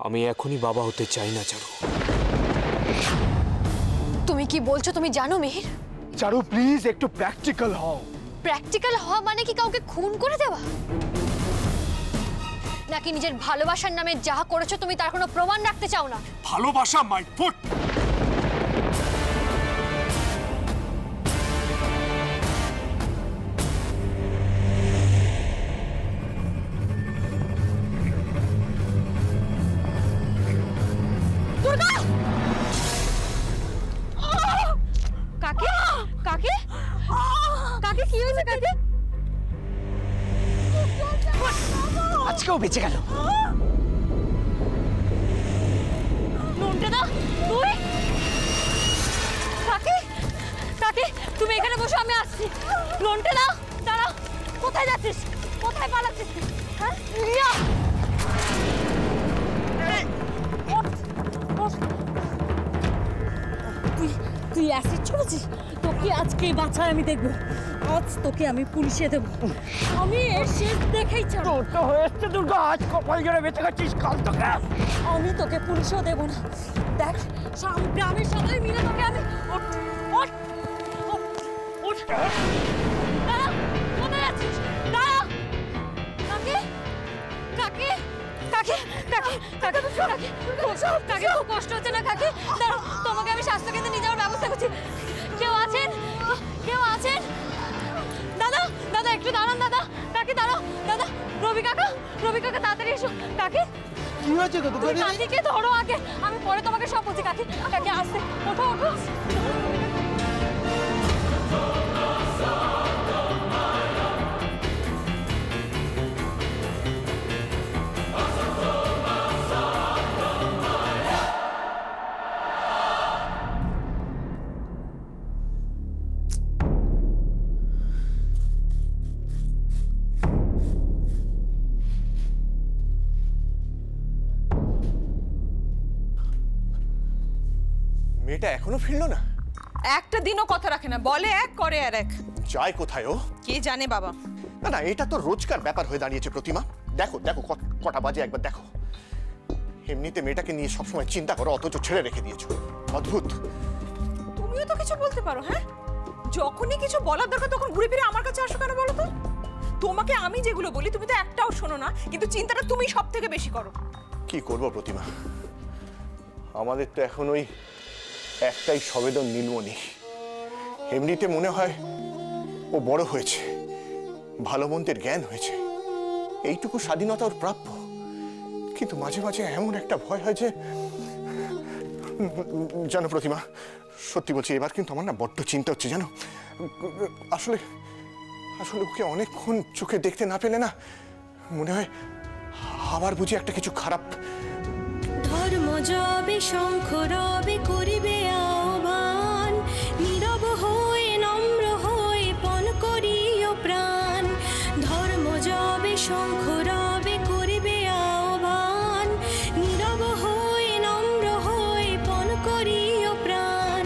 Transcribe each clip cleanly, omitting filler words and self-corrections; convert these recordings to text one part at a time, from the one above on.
আমি এখনই বাবা হতে চাই না চারু। তুমি কি বলছো তুমি জানো মিহির? চারু প্লিজ একটু প্র্যাকটিক্যাল হও। প্র্যাকটিক্যাল হওয়া মানে কি কাউকে খুন করে দেওয়া, নাকি নিজের ভালোবাসার নামে যা করেছো তুমি তার কোনো প্রমাণ রাখতে চাও না? ভালোবাসা মাই ফুট। কাকে কাকে কাকে কি হয়েছে কাকে? আজকেও বেঁচে গেল। নুনটা তুই কাকে কাকে তুমি এখানে বসো, আমি আসছি। নুনটা দাঁড়া, কোথায় যাচ্ছিস, কোথায় পালাচ্ছিস? হ্যাঁ রিয়া, তুই অ্যাসিড ছড়েছিস, তোকে আজকে বাঁচায় আমি দেখবো। আজ তোকে আমি পুলিশে দেবো, আমি এর শেষ দেখেই ছাড়বো। তো হয়েছে দুর্গা, আজ কপাল জোরে বেঁচে গেছিস, কাল তোকে আমি তোকে পুলিশেও দেবো না। দেখ গ্রামের সবাই মিলে তোকে আমি দাঁড়া, কোথায় যাচ্ছিস? দাঁড়া। কাকে কাকে কাকে কাকে কাকে কাকে কাকে খুব কষ্ট হচ্ছে না কাকে? দাঁড়া, তোমাকে আমি স্বাস্থ্যকেন্দ্রে নিয়ে যাওয়ার ব্যবস্থা করছি। কেউ আছেন, কেউ আছেন? দাদা দাদা একটু দাঁড়ান দাদা, কাকে দাঁড়াও দাদা। রবি কাকা, রবি কাকা তাড়াতাড়ি এসো। কাকে কি হয়েছে তো তুমি কাকিকে ধরো আগে, আমি পরে তোমাকে সব বলছি। কাকে কাকে আসতে, ওঠো ওঠো। মেয়েটা এখনো ফিরলো না? একটা দিনও কথা রাখে না, বলে এক করে আর এক। যায় কোথায় ও? কে জানে বাবা। না না, এটা তো রোজকার ব্যাপার হয়ে দাঁড়িয়েছে প্রতিমা। দেখো দেখো কটা বাজে একবার দেখো। এমনিতে মেয়েটাকে নিয়ে সবসময় চিন্তা করো, অথচ ছেড়ে রেখে দিয়েছো। অদ্ভুত। তুমিও তো কিছু বলতে পারো। হ্যাঁ, যখনই কিছু বলার দরকার তখন ঘুরে ফিরে আমার কাছে আসো কেন বলো তো? তোমাকে আমি যেগুলো বলি তুমি তো একটাও শোনো না, কিন্তু চিন্তাটা তুমি সব থেকে বেশি করো। কি করবো প্রতিমা, আমাদের তো এখন ওই একটাই সবেদন নীলমণি। এমনিতে মনে হয় ও বড় হয়েছে, ভালো মন্দের জ্ঞান হয়েছে, এইটুকু স্বাধীনতা ওর প্রাপ্য। কিন্তু মাঝে মাঝে এমন একটা ভয় হয় যে, জানো প্রতিমা, সত্যি বলছি এবার কিন্তু আমার না বড্ড চিন্তা হচ্ছে জানো। আসলে আসলে ওকে অনেকক্ষণ চোখে দেখতে না পেলে না মনে হয় আবার বুঝি একটা কিছু খারাপ। ধর্ম যাবে শঙ্খ রবে করিবে আহ্বান, নীরব হয়ে নম্র হয়ে পণ করিও প্রাণ। ধর্ম যাবে শঙ্খ রবে করিবে আহ্বান, নীরব হয়ে নম্র হয়ে পণ করিও প্রাণ।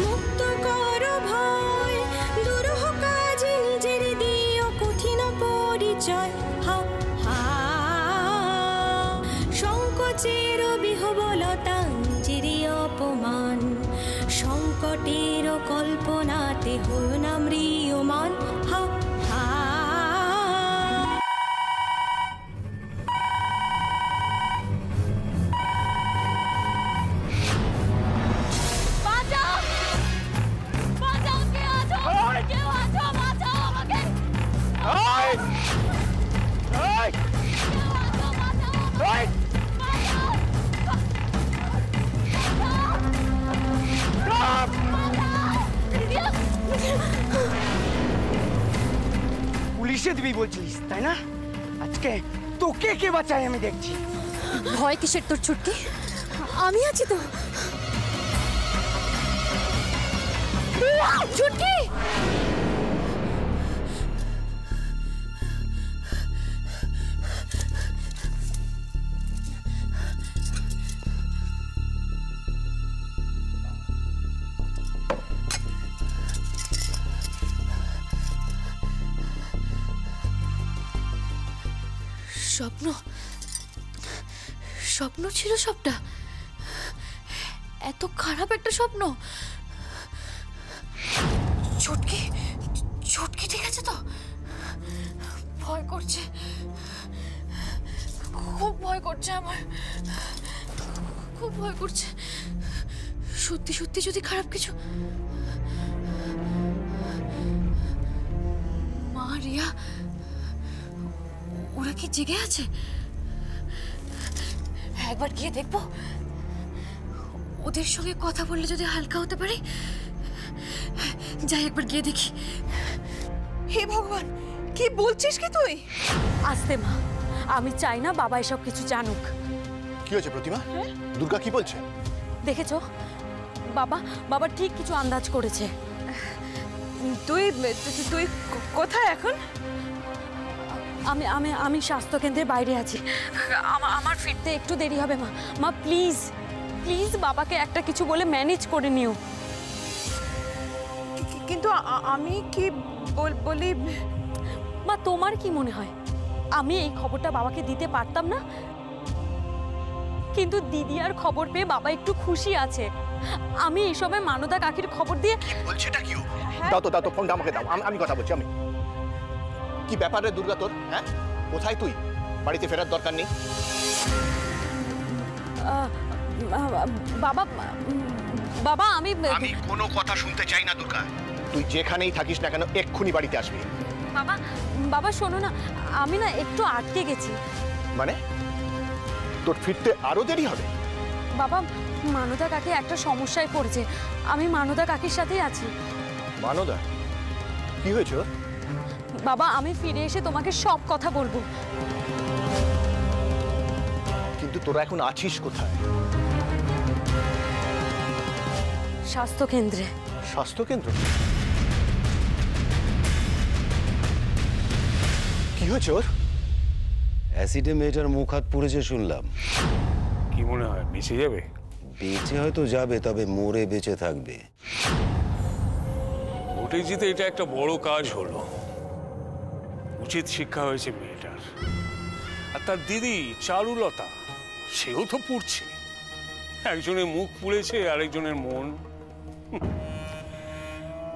মুক্ত কর ভয়, দুরূহ কাজে নিজের দিও কঠিন পরিচয়। হা হা সংকোচের বিহবলতা নিজেরই অপমান, সংকটের কল্পনাতে হও না ম্রিয়মান। হা হা বাঁচাও, বাঁচাও, কে আছো? কেউ আছো, বাঁচাও আমাকে। কেউ আছো, বাঁচাও আমাকে। পুলিশে দিবি বলছিস তাই না? আজকে তোকে কে বাঁচায় আমি দেখছি। ভয় কিসের তোর ছুটকি? আমি আছি তো। ছুটকি স্বপ্ন, স্বপ্ন ছিল সবটা, এত খারাপ একটা স্বপ্ন। চটকি চটকি ঠিক আছে তো? ভয় করছে, খুব ভয় করছে আমার, খুব ভয় করছে। সত্যি সত্যি যদি খারাপ কিছু। মা, রিয়া, ওরা কি জেগে আছে? একবার গিয়ে দেখবো, ওদের সঙ্গে কথা বললে যদি হালকা হতে পারে। যাই, একবার গিয়ে দেখি। হে ভগবান, কি বলছিস কি তুই? আস্তে মা, আমি চাই না বাবা এসব কিছু জানুক। কি হয়েছে প্রতিমা? দুর্গা কি বলছে? দেখেছো, বাবা বাবা ঠিক কিছু আন্দাজ করেছে। তুই তুই কোথায় এখন? আমি আমি আমি স্বাস্থ্যকেন্দ্রের বাইরে আছি। আমার ফিরতে একটু দেরি হবে মা। মা প্লিজ প্লিজ বাবাকে একটা কিছু বলে ম্যানেজ করে নিও। কিন্তু আমি কি বলি? মা, তোমার কি মনে হয় আমি এই খবরটা বাবাকে দিতে পারতাম না? কিন্তু দিদি আর খবর পেয়ে বাবা একটু খুশি আছে। আমি এই সময় মানদা কাকির খবর দিয়ে। কি বলছেটা কি? দাও তো ফোনটা আমাকে দাও, আমি কথা বলছি। আমি কি ব্যাপারে দুর্গা তোর? হ্যাঁ, কোথায় তুই? বাড়িতে ফেরার দরকার নেই। বাবা বাবা আমি কোনো কথা শুনতে চাই না দুর্গা। তুই যেখানেই থাকিস না কেন এক্ষুনি বাড়িতে আসবি। বাবা বাবা শোনো না, আমি না একটু আটকে গেছি। মানে তোর ফিরতে আরো দেরি হবে? বাবা, মানদা কাকি একটা সমস্যায় পড়েছে। আমি মানদা কাকির সাথেই আছি। মানদা, কি হয়েছে? বাবা, আমি ফিরে এসে তোমাকে সব কথা বলবো। কিন্তু তোরা এখন আছিস কোথায়? স্বাস্থ্য কেন্দ্রে। স্বাস্থ্য কেন্দ্র? কি হয়েছে ওর? অ্যাসিডে মেয়েটার মুখ হাত পুড়েছে শুনলাম। কি মনে হয় বেঁচে যাবে? বেঁচে হয়তো যাবে, তবে মরে বেঁচে থাকবে। ভোটে জিতে এটা একটা বড় কাজ হলো। উচিত শিক্ষা হয়েছে মেয়েটার। আর তার দিদি চারুলতা, সেও তো পুড়ছে। একজনের মুখ পুড়েছে, আরেকজনের মন।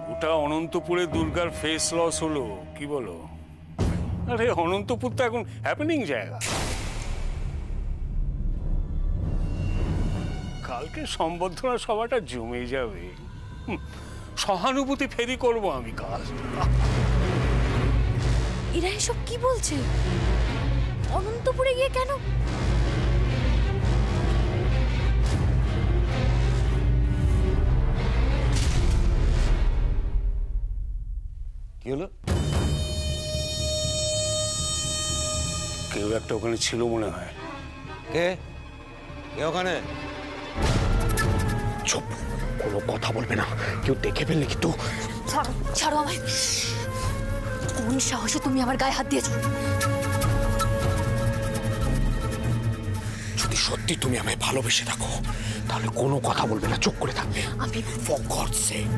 গোটা অনন্তপুরে দুর্গার ফেস লস হলো, কি বলো? আরে অনন্তপুর তো এখন হ্যাপেনিং জায়গা। কালকে সম্বর্ধনা সভাটা জমে যাবে। সহানুভূতি ফেরি করব আমি কাল। এরা এসব কি বলছে? অনন্তপুরে গিয়ে কেন? কি হলো? কেউ একটা ওখানে ছিল মনে হয়। কে কে ওখানে? চুপ, কোনো কথা বলবে না। কেউ দেখে ফেললে কিন্তু। ছাড়ো ছাড়ো আমায়। কোন সাহসে তুমি আমার গায়ে হাত দিয়েছো? যদি সত্যি তুমি আমায় ভালোবেসে থাকো তাহলে কোনো কথা বলবে না, চুপ করে থাকবে। আমি ফর গডস সেক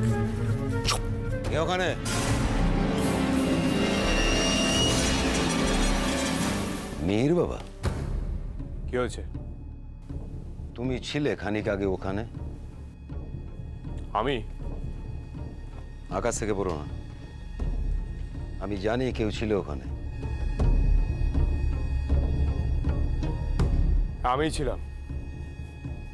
চুপ। কে ওখানে? মিহির বাবা, কি হয়েছে? তুমি ছিলে খানিক আগে ওখানে। আমি? আকাশ থেকে পড়ো না, আমি জানি কেউ ছিল ওখানে। আমিই ছিলাম।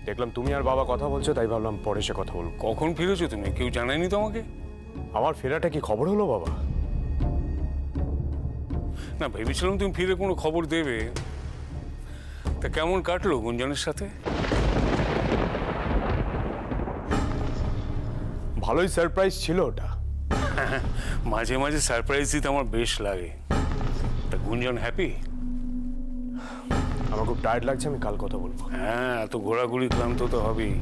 দেখলাম তুমি আর বাবা কথা বলছো, তাই ভাবলাম পরে সে কথা বলবো। কখন ফিরেছো তুমি? কেউ জানায়নি তোমাকে? আমার ফেরাটা কি খবর হলো বাবা? না, ভেবেছিলাম তুমি ফিরে কোনো খবর দেবে। তা কেমন কাটলো গুঞ্জনের সাথে? ভালোই সারপ্রাইজ ছিল ওটা। মাঝে মাঝে সারপ্রাইজ দিতে আমার বেশ লাগে। তা গুঞ্জন হ্যাপি? আমার খুব টায়ার্ড লাগছে, আমি কাল কথা বলবো। হ্যাঁ, এত ঘোরাঘুরি ক্লান্ত তো হবেই।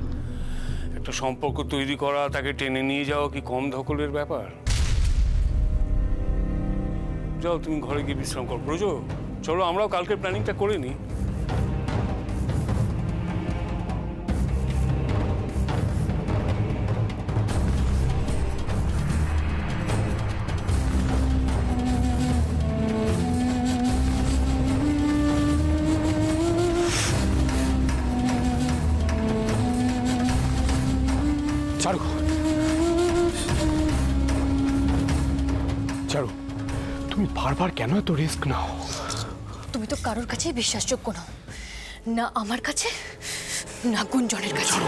একটা সম্পর্ক তৈরি করা, তাকে টেনে নিয়ে যাওয়া কি কম ধকলের ব্যাপার? যাও তুমি ঘরে গিয়ে বিশ্রাম করো। ব্রজ, চলো আমরাও কালকের প্ল্যানিংটা করে নিই। বারবার কেন এত রিস্ক নাও? তুমি তো কারোর কাছেই বিশ্বাসযোগ্য নও, না আমার কাছে না গুঞ্জনের কাছে।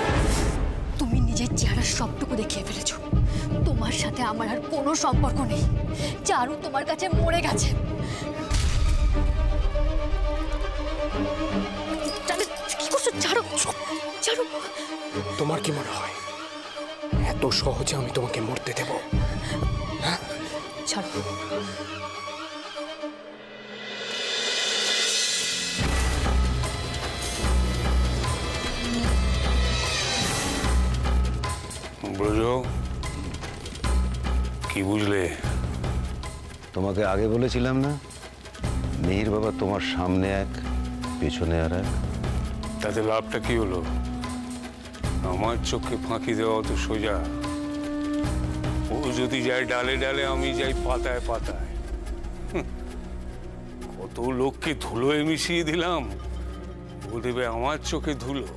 তুমি নিজের চেহারা সবটুকু দেখিয়ে ফেলেছো। তোমার সাথে আমার আর কোনো সম্পর্ক নেই। চারু তোমার কাছে মরে গেছে। কি করছো চারু? চারু, তোমার কি মনে হয় এত সহজে আমি তোমাকে মরতে দেব? হ্যাঁ ছাড়ো। ব্রজ, কি বুঝলে? তোমাকে আগে বলেছিলাম না, মিহির বাবা তোমার সামনে এক পেছনে আর এক। তাতে লাভটা কি হলো? আমার চোখে ফাঁকি দেওয়া তো সোজা। ও যদি যায় ডালে ডালে, আমি যাই পাতায় পাতায়। কত লোককে ধুলোয় মিশিয়ে দিলাম, ও দেবে আমার চোখে ধুলো।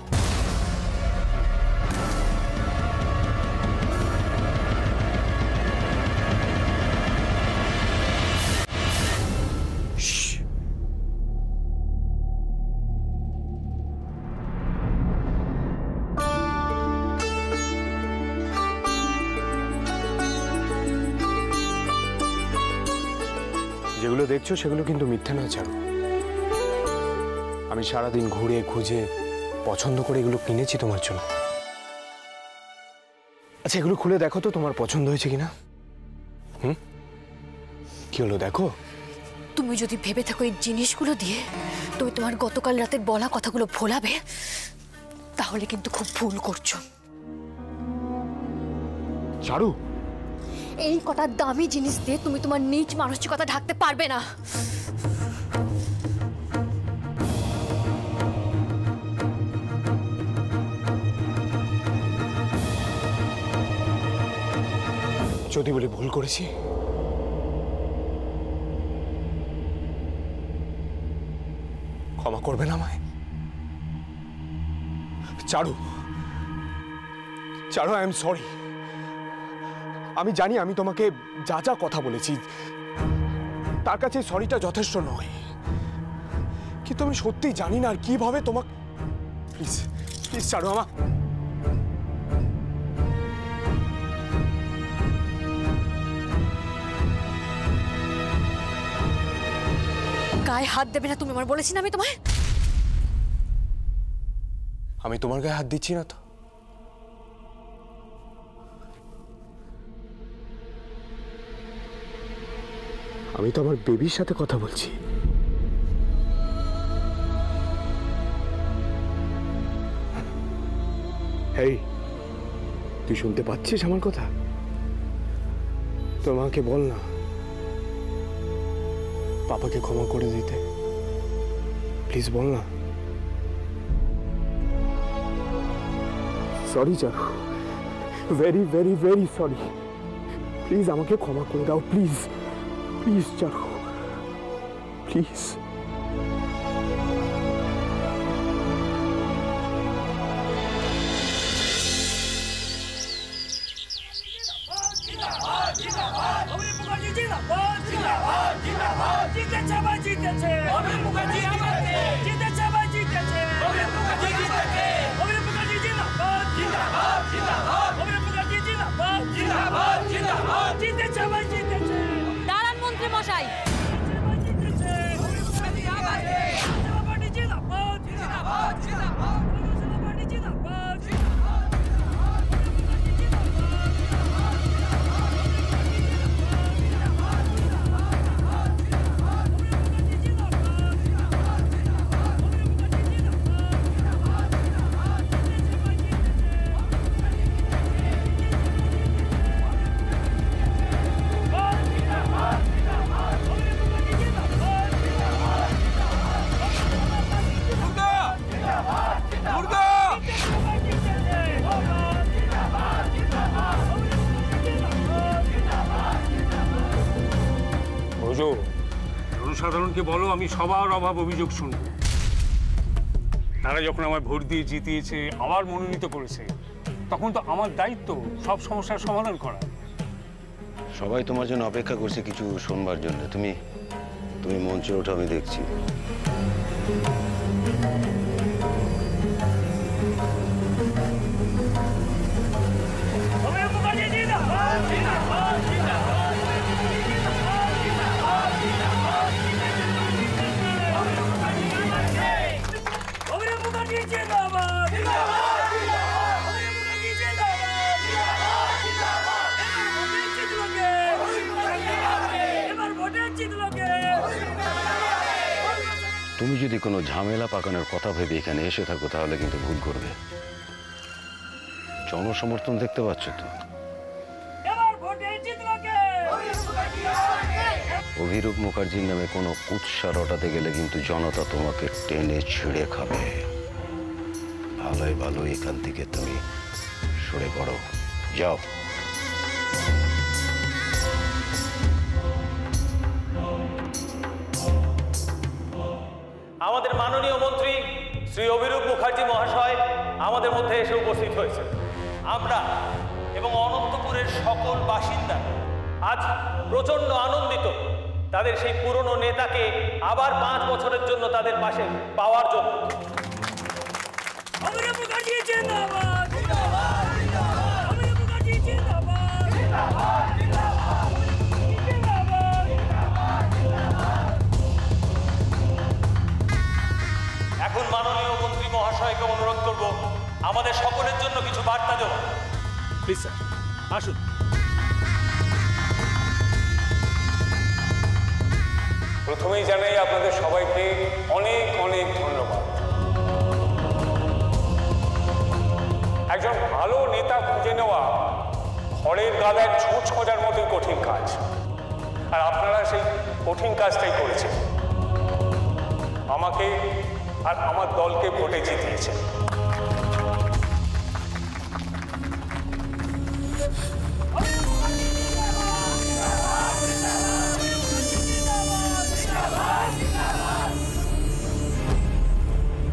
যেগুলো দেখছো সেগুলো কিন্তু মিথ্যা নয় চারু। আমি সারাদিন ঘুরে খুঁজে পছন্দ করে এগুলো কিনেছি তোমার জন্য। আচ্ছা, এগুলো খুলে দেখো তো তোমার পছন্দ হয়েছে কিনা। কি হলো দেখো? তুমি যদি ভেবে থাকো এই জিনিসগুলো দিয়ে তুমি তোমার গতকাল রাতে বলা কথাগুলো ভোলাবে, তাহলে কিন্তু খুব ভুল করছো। চারু, এই কটা দামি জিনিস দিয়ে তুমি তোমার নিজ মানসিকতা ঢাকতে পারবে না। যদি বলি ভুল করেছি, ক্ষমা করবেন আমায়? চারু, চারু, আই এম সরি। আমি জানি আমি তোমাকে যা যা কথা বলেছি তার কাছে সরিটা যথেষ্ট নয়, কিন্তু আমি সত্যি জানি না আর কিভাবে তোমাকে। প্লিজ প্লিজ চারু, আমার গায়ে হাত দেবে না তুমি, আমার বলেছি না আমি তোমায়। আমি তোমার গায়ে হাত দিচ্ছি না তো। আমি তো আমার বেবির সাথে কথা বলছি। হেই, তুই শুনতে পাচ্ছিস আমার কথা? তোমাকে বল না পাপাকে ক্ষমা করে দিতে, প্লিজ বল না। Sorry Charu, very very very sorry. Please আমাকে ক্ষমা করে দাও, প্লিজ প্লিজ চারু, প্লিজ। দাঁড়ান মন্ত্রী মশাই, জনসাধারণকে বলো আমি সবার অভাব অভিযোগ শুনবো। তারা যখন আমায় ভোট দিয়ে জিতিয়েছে, আবার মনোনীত করেছে, তখন তো আমার দায়িত্ব সব সমস্যার সমাধান করা। সবাই তোমার জন্য অপেক্ষা করছে কিছু শুনবার জন্য। তুমি তুমি মঞ্চে ওঠো, আমি দেখছি। তুমি যদি কোনো ঝামেলা পাকানোর কথা ভেবে এখানে এসে থাকো তাহলে কিন্তু ভুল করবে। জনসমর্থন দেখতে পাচ্ছ তো? অভিরূপ মুখার্জির নামে কোনো কুৎসা রটাতে গেলে কিন্তু জনতা তোমাকে টেনে ছিঁড়ে খাবে। ভালোই ভালো এখান থেকে তুমি সরে পড়ো, যাও। আমাদের মাননীয় মন্ত্রী শ্রী অভিরূপ মুখার্জি মহাশয় আমাদের মধ্যে এসে উপস্থিত হয়েছে। আমরা এবং অনন্তপুরের সকল বাসিন্দা আজ প্রচন্ড আনন্দিত তাদের সেই পুরনো নেতাকে আবার 5 বছরের জন্য তাদের পাশে পাওয়ার জন্য। অভিরূপ মুখার্জি জিন্দাবাদ! জিন্দাবাদ! জিন্দাবাদ! অভিরূপ মুখার্জি জিন্দাবাদ! জিন্দাবাদ! জিন্দাবাদ! জিন্দাবাদ! জিন্দাবাদ! এখন মাননীয় মন্ত্রী মহাশয়কে অনুরোধ করব আমাদের সকলের জন্য কিছু বার্তা দেওয়া। প্লিজ স্যার, আসুন। প্রথমেই জানাই আপনাদের সবাইকে অনেক অনেক ধন্যবাদ। একজন ভালো নেতা খুঁজে নেওয়া খড়ের গাদায় ছুঁচ খোঁজার মতোই কঠিন কাজ, আর আপনারা সেই কঠিন কাজটাই করেছেন। আমাকে আর আমার দলকে ভোটে জিতিয়েছেন।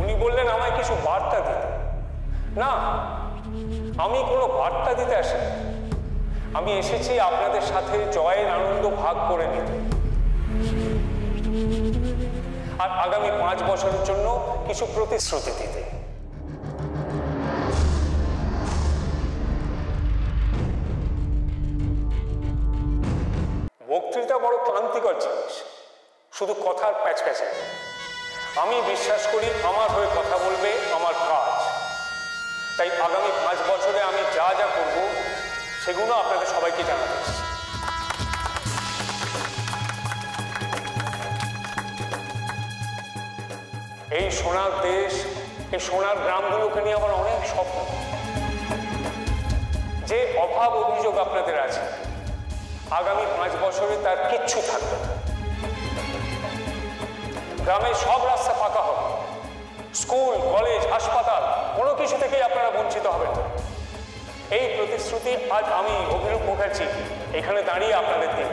উনি বললেন আমায় কিছু বার্তা দিতে। না, আমি কোনো বার্তা দিতে আসিনি। আমি এসেছি আপনাদের সাথে জয়ের আনন্দ ভাগ করে নিতে, আর আগামী 5 বছরের জন্য কিছু প্রতিশ্রুতি দিতে। বক্তৃতা বড় ক্লান্তিকর জিনিস, শুধু কথার প্যাচপ্যাচে। আমি বিশ্বাস করি আমার হয়ে কথা বলবে আমার কাজ। তাই আগামী 5 বছরে আমি যা যা করব সেগুলো আপনাদের সবাইকে জানাতে এসেছি। এই সোনার দেশ, এই সোনার গ্রামগুলোকে নিয়ে আমার অনেক স্বপ্ন। যে অভাব অভিযোগ আপনাদের আছে, আগামী 5 বছরে তার কিচ্ছু থাকবে না। গ্রামের সব রাস্তা পাকা হবে, স্কুল, কলেজ, হাসপাতাল কোনো কিছু থেকেই আপনারা বঞ্চিত হবেন না। এই প্রতিশ্রুতি আজ আমি অভিরূপ মুখার্জি এখানে দাঁড়িয়ে আপনাদের দিই।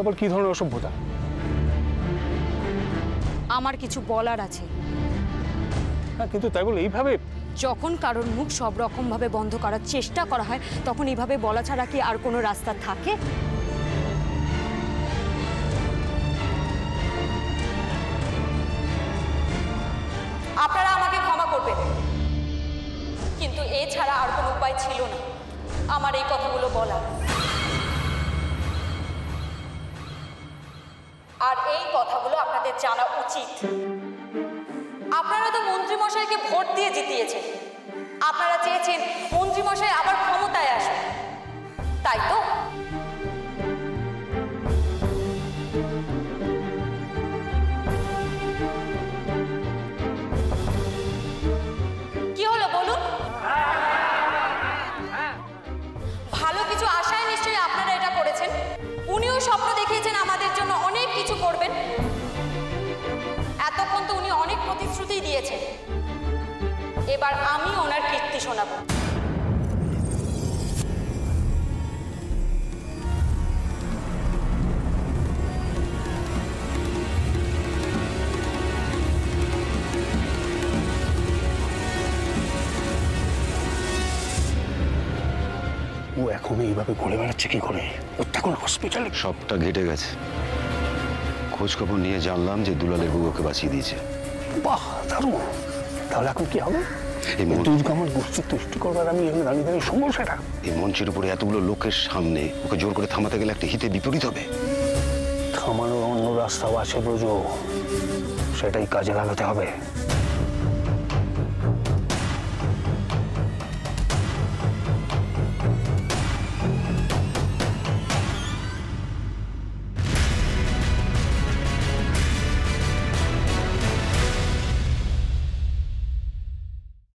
আবার কি ধরনের অসভ্যতা? আমার কিছু বলার আছে। কিন্তু তাই বলে এইভাবে যখন কারোর মুখ সব রকম ভাবে বন্ধ করার চেষ্টা করা হয় তখন এইভাবে বলা ছাড়া কি আর কোনো রাস্তা থাকে? আপনারা আমাকে ক্ষমা করবেন, কিন্তু এছাড়া আর কোনো উপায় ছিল না আমার এই কথাগুলো বলা। আর এই কথাগুলো আপনাদের জানা উচিত। আপনারা তো মন্ত্রীমশাইকে ভোট দিয়ে জিতিয়েছেন, আপনারা চেয়েছেন মন্ত্রীমশাই আবার ক্ষমতায় আসুন, তাই তো? কি হলো বলুন? ভালো কিছু আশায় দিয়েছেন, এবার আমি ওনার কীর্তি শোনাবো। ও এখন এইভাবে ঘুরে বেড়াচ্ছে কি করে? ও তখন হসপিটালে। সবটা ঘেটে গেছে। খোঁজ খবর নিয়ে জানলাম যে দুলালের বউ ওকে বাঁচিয়ে দিয়েছে। বাহ, দারুণ। তাহলে এখন কি হবে? এই দুর্গা আমার গোষ্ঠী তুষ্টি করবার আমি এখানে দাঁড়িয়ে দাঁড়িয়ে সমস্যাটা। এই মঞ্চের উপরে এতগুলো লোকের সামনে ওকে জোর করে থামাতে গেলে একটা হিতে বিপরীত হবে। থামানোর অন্য রাস্তাও আছে ব্রজ, সেটাই কাজে লাগাতে হবে।